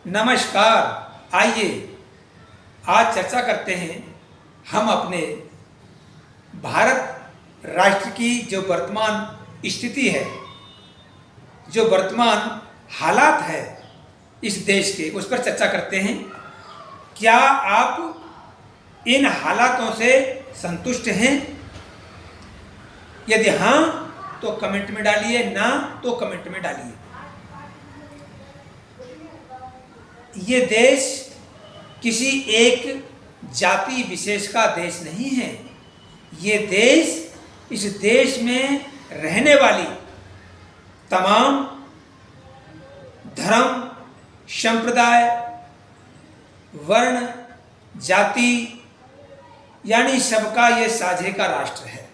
नमस्कार। आइए आज चर्चा करते हैं हम अपने भारत राष्ट्र की जो वर्तमान स्थिति है, जो वर्तमान हालात है इस देश के, उस पर चर्चा करते हैं। क्या आप इन हालातों से संतुष्ट हैं? यदि हाँ तो कमेंट में डालिए, ना तो कमेंट में डालिए। ये देश किसी एक जाति विशेष का देश नहीं है। ये देश, इस देश में रहने वाली तमाम धर्म, संप्रदाय, वर्ण, जाति यानी सबका ये साझे का राष्ट्र है।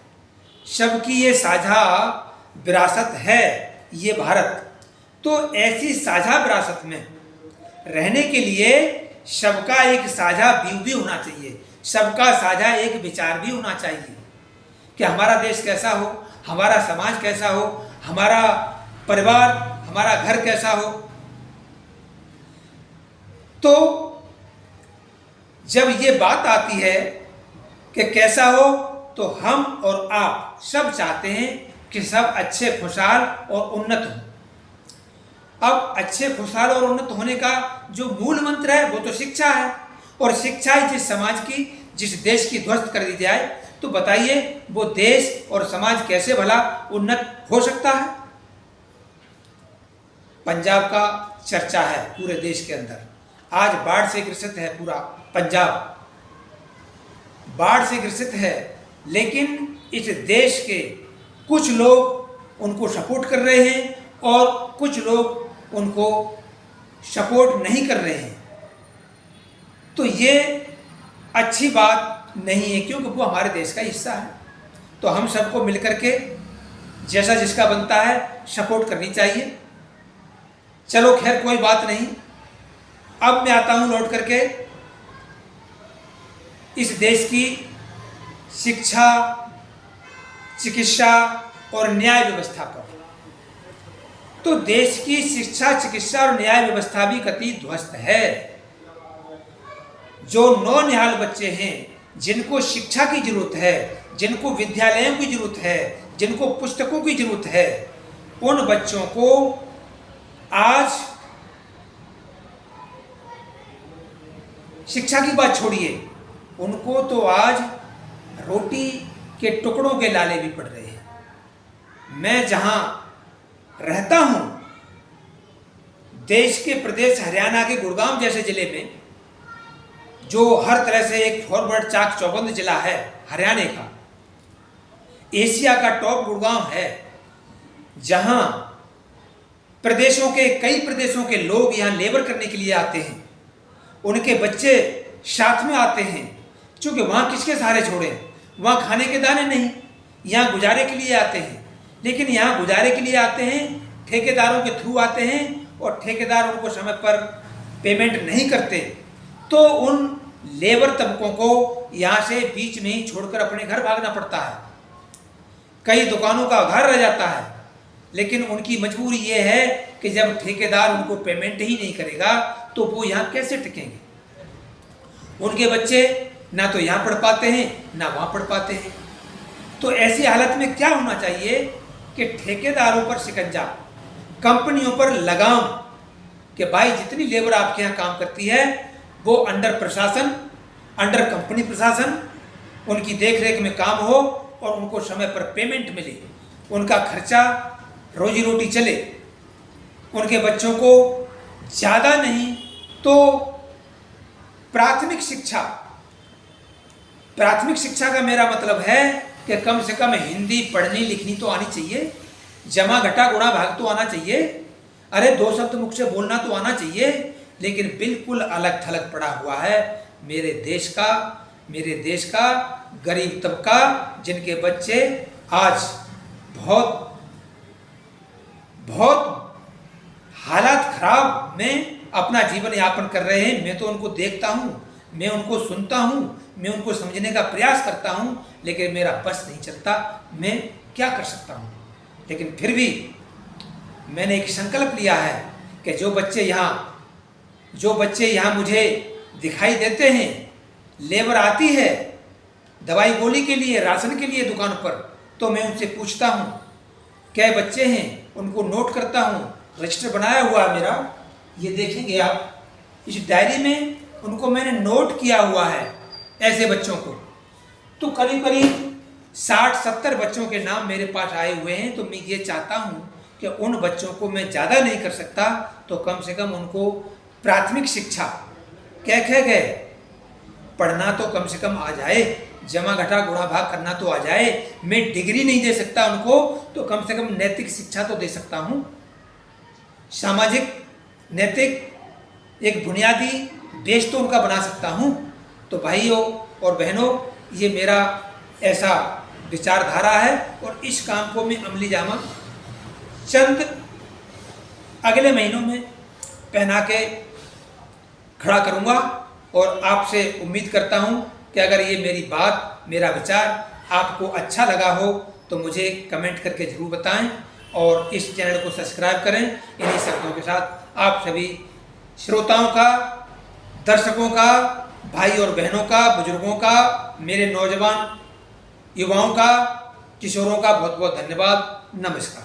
सबकी ये साझा विरासत है ये भारत। तो ऐसी साझा विरासत में रहने के लिए सबका एक साझा व्यू भी होना चाहिए, सबका साझा एक विचार भी होना चाहिए कि हमारा देश कैसा हो, हमारा समाज कैसा हो, हमारा परिवार, हमारा घर कैसा हो। तो जब ये बात आती है कि कैसा हो, तो हम और आप सब चाहते हैं कि सब अच्छे, खुशहाल और उन्नत हों। अब अच्छे, खुशहाल और उन्नत होने का जो मूल मंत्र है वो तो शिक्षा है, और शिक्षा ही जिस समाज की, जिस देश की ध्वस्त कर दी जाए, तो बताइए वो देश और समाज कैसे भला उन्नत हो सकता है। पंजाब का चर्चा है पूरे देश के अंदर। आज बाढ़ से ग्रसित है पूरा पंजाब, बाढ़ से ग्रसित है, लेकिन इस देश के कुछ लोग उनको सपोर्ट कर रहे हैं और कुछ लोग उनको सपोर्ट नहीं कर रहे हैं। तो ये अच्छी बात नहीं है, क्योंकि वो हमारे देश का हिस्सा है। तो हम सबको मिलकर के जैसा जिसका बनता है सपोर्ट करनी चाहिए। चलो खैर, कोई बात नहीं। अब मैं आता हूं लौट करके इस देश की शिक्षा, चिकित्सा और न्याय व्यवस्था पर। तो देश की शिक्षा, चिकित्सा और न्याय व्यवस्था भी कति ध्वस्त है। जो नौनिहाल बच्चे हैं, जिनको शिक्षा की जरूरत है, जिनको विद्यालयों की जरूरत है, जिनको पुस्तकों की जरूरत है, उन बच्चों को आज शिक्षा की बात छोड़िए, उनको तो आज रोटी के टुकड़ों के लाले भी पड़ रहे हैं। मैं जहां रहता हूं, देश के प्रदेश हरियाणा के गुड़गांव जैसे जिले में, जो हर तरह से एक फॉरवर्ड चाक चौबंद जिला है हरियाणा का, एशिया का टॉप गुड़गांव है, जहां प्रदेशों के, कई प्रदेशों के लोग यहां लेबर करने के लिए आते हैं। उनके बच्चे साथ में आते हैं, क्योंकि वहां किसके सहारे छोड़े, वहां खाने के दाने नहीं, यहां गुजारे के लिए आते हैं। लेकिन यहाँ गुजारे के लिए आते हैं, ठेकेदारों के थ्रू आते हैं, और ठेकेदार उनको समय पर पेमेंट नहीं करते। तो उन लेबर तबकों को यहाँ से बीच में ही छोड़कर अपने घर भागना पड़ता है। कई दुकानों का घर रह जाता है, लेकिन उनकी मजबूरी ये है कि जब ठेकेदार उनको पेमेंट ही नहीं करेगा तो वो यहाँ कैसे टिकेंगे। उनके बच्चे ना तो यहाँ पढ़ पाते हैं, ना वहाँ पढ़ पाते हैं। तो ऐसी हालत में क्या होना चाहिए कि ठेकेदारों पर शिकंजा, कंपनियों पर लगाम, कि भाई जितनी लेबर आपके यहाँ काम करती है वो अंडर प्रशासन, अंडर कंपनी प्रशासन, उनकी देखरेख में काम हो और उनको समय पर पेमेंट मिले, उनका खर्चा, रोजी रोटी चले, उनके बच्चों को ज़्यादा नहीं तो प्राथमिक शिक्षा, प्राथमिक शिक्षा का मेरा मतलब है कि कम से कम हिंदी पढ़नी लिखनी तो आनी चाहिए, जमा घटा गुणा भाग तो आना चाहिए, अरे दो शब्द मुख से बोलना तो आना चाहिए। लेकिन बिल्कुल अलग थलग पड़ा हुआ है मेरे देश का गरीब तबका, जिनके बच्चे आज बहुत हालात खराब में अपना जीवन यापन कर रहे हैं। मैं तो उनको देखता हूँ, मैं उनको सुनता हूँ, मैं उनको समझने का प्रयास करता हूँ, लेकिन मेरा बस नहीं चलता। मैं क्या कर सकता हूँ? लेकिन फिर भी मैंने एक संकल्प लिया है कि जो बच्चे यहाँ जो बच्चे यहाँ मुझे दिखाई देते हैं, लेबर आती है दवाई गोली के लिए, राशन के लिए दुकान पर, तो मैं उनसे पूछता हूँ क्या बच्चे हैं, उनको नोट करता हूँ। रजिस्टर बनाया हुआ है मेरा, ये देखेंगे आप, इस डायरी में उनको मैंने नोट किया हुआ है ऐसे बच्चों को। तो करीब करीब 60-70 बच्चों के नाम मेरे पास आए हुए हैं। तो मैं ये चाहता हूँ कि उन बच्चों को मैं ज़्यादा नहीं कर सकता, तो कम से कम उनको प्राथमिक शिक्षा कह गए पढ़ना तो कम से कम आ जाए, जमा घटा गुणा भाग करना तो आ जाए। मैं डिग्री नहीं दे सकता उनको, तो कम से कम नैतिक शिक्षा तो दे सकता हूँ। सामाजिक नैतिक एक बुनियादी बेस तो उनका बना सकता हूँ। तो भाइयों और बहनों, ये मेरा ऐसा विचारधारा है और इस काम को मैं अमली जामा चंद अगले महीनों में पहना के खड़ा करूँगा। और आपसे उम्मीद करता हूँ कि अगर ये मेरी बात, मेरा विचार आपको अच्छा लगा हो तो मुझे कमेंट करके ज़रूर बताएं और इस चैनल को सब्सक्राइब करें। इन्हीं शब्दों के साथ आप सभी श्रोताओं का, दर्शकों का, भाई और बहनों का, बुजुर्गों का, मेरे नौजवान युवाओं का, किशोरों का बहुत बहुत धन्यवाद। नमस्कार।